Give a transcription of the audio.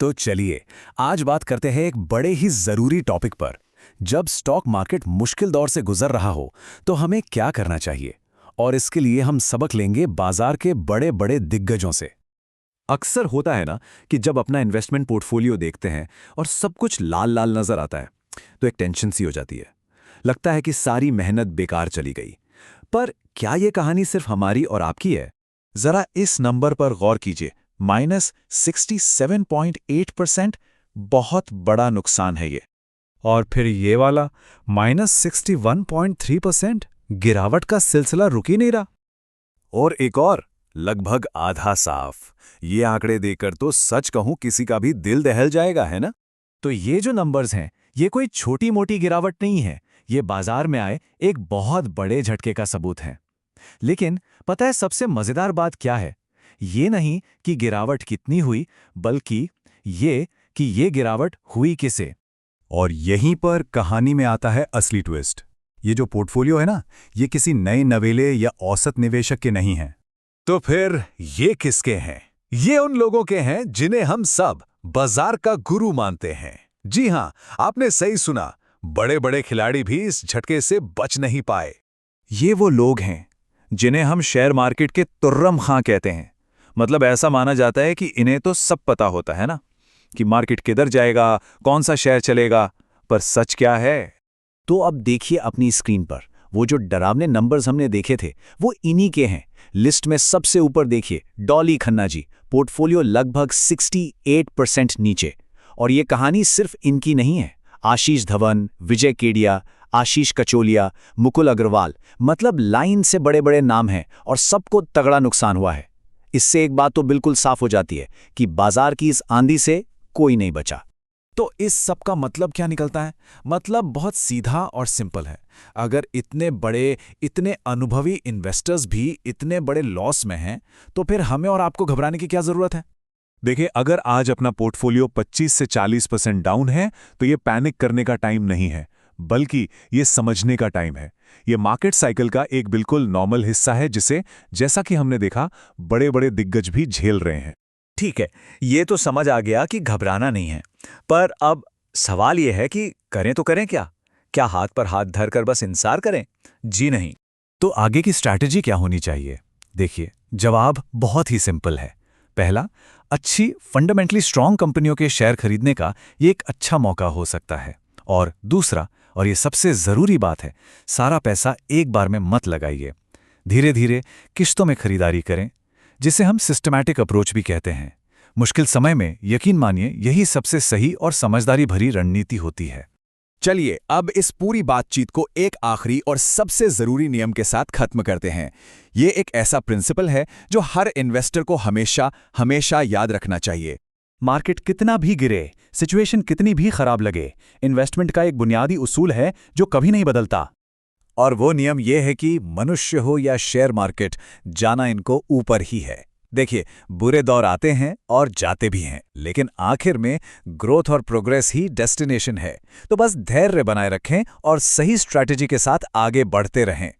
तो चलिए आज बात करते हैं एक बड़े ही जरूरी टॉपिक पर। जब स्टॉक मार्केट मुश्किल दौर से गुजर रहा हो तो हमें क्या करना चाहिए, और इसके लिए हम सबक लेंगे बाजार के बड़े बड़े दिग्गजों से। अक्सर होता है ना कि जब अपना इन्वेस्टमेंट पोर्टफोलियो देखते हैं और सब कुछ लाल लाल नजर आता है तो एक टेंशन सी हो जाती है। लगता है कि सारी मेहनत बेकार चली गई। पर क्या ये कहानी सिर्फ हमारी और आपकी है? जरा इस नंबर पर गौर कीजिए, -67.8%। बहुत बड़ा नुकसान है ये। और फिर ये वाला -61.3%। गिरावट का सिलसिला रुक ही नहीं रहा। और एक और लगभग आधा साफ। ये आंकड़े देखकर तो सच कहूं किसी का भी दिल दहल जाएगा, है ना? तो ये जो नंबर्स हैं, ये कोई छोटी मोटी गिरावट नहीं है। ये बाजार में आए एक बहुत बड़े झटके का सबूत है। लेकिन पता है सबसे मजेदार बात क्या है? ये नहीं कि गिरावट कितनी हुई, बल्कि ये कि ये गिरावट हुई किसे। और यहीं पर कहानी में आता है असली ट्विस्ट। ये जो पोर्टफोलियो है ना, ये किसी नए नवेले या औसत निवेशक के नहीं हैं। तो फिर ये किसके हैं? ये उन लोगों के हैं जिन्हें हम सब बाजार का गुरु मानते हैं। जी हां, आपने सही सुना। बड़े बड़े खिलाड़ी भी इस झटके से बच नहीं पाए। ये वो लोग हैं जिन्हें हम शेयर मार्केट के तुर्रम खां कहते हैं। मतलब ऐसा माना जाता है कि इन्हें तो सब पता होता है ना, कि मार्केट किधर जाएगा, कौन सा शेयर चलेगा। पर सच क्या है? तो अब देखिए अपनी स्क्रीन पर वो जो डरावने नंबर्स हमने देखे थे, वो इन्हीं के हैं। लिस्ट में सबसे ऊपर देखिए डॉली खन्ना जी, पोर्टफोलियो लगभग 68% नीचे। और ये कहानी सिर्फ इनकी नहीं है। आशीष धवन, विजय केडिया, आशीष कचोलिया, मुकुल अग्रवाल, मतलब लाइन से बड़े बड़े नाम हैं और सबको तगड़ा नुकसान हुआ है। इससे एक बात तो बिल्कुल साफ हो जाती है कि बाजार की इस आंधी से कोई नहीं बचा। तो इस सब का मतलब क्या निकलता है? मतलब बहुत सीधा और सिंपल है। अगर इतने बड़े, इतने अनुभवी इन्वेस्टर्स भी इतने बड़े लॉस में हैं, तो फिर हमें और आपको घबराने की क्या जरूरत है? देखिए, अगर आज अपना पोर्टफोलियो 25 से 40% डाउन है तो ये पैनिक करने का टाइम नहीं है, बल्कि ये समझने का टाइम है। ये मार्केट साइकिल का एक बिल्कुल नॉर्मल हिस्सा है, जिसे, जैसा कि हमने देखा, बड़े बड़े दिग्गज भी झेल रहे हैं। ठीक है, ये तो समझ आ गया कि घबराना नहीं है। पर अब सवाल ये है कि करें तो करें क्या? क्या हाथ पर हाथ धरकर बस इंतजार करें? जी नहीं। तो आगे की स्ट्रैटेजी क्या होनी चाहिए? देखिए, जवाब बहुत ही सिंपल है। पहला, अच्छी फंडामेंटली स्ट्रांग कंपनियों के शेयर खरीदने का ये एक अच्छा मौका हो सकता है। और दूसरा, और ये सबसे जरूरी बात है, सारा पैसा एक बार में मत लगाइए। धीरे धीरे किश्तों में खरीदारी करें, जिसे हम सिस्टमैटिक अप्रोच भी कहते हैं। मुश्किल समय में यकीन मानिए यही सबसे सही और समझदारी भरी रणनीति होती है। चलिए अब इस पूरी बातचीत को एक आखिरी और सबसे जरूरी नियम के साथ खत्म करते हैं। ये एक ऐसा प्रिंसिपल है जो हर इन्वेस्टर को हमेशा हमेशा याद रखना चाहिए। मार्केट कितना भी गिरे, सिचुएशन कितनी भी खराब लगे, इन्वेस्टमेंट का एक बुनियादी उसूल है जो कभी नहीं बदलता। और वो नियम ये है कि मनुष्य हो या शेयर मार्केट, जाना इनको ऊपर ही है। देखिए, बुरे दौर आते हैं और जाते भी हैं, लेकिन आखिर में ग्रोथ और प्रोग्रेस ही डेस्टिनेशन है। तो बस धैर्य बनाए रखें और सही स्ट्रैटेजी के साथ आगे बढ़ते रहें।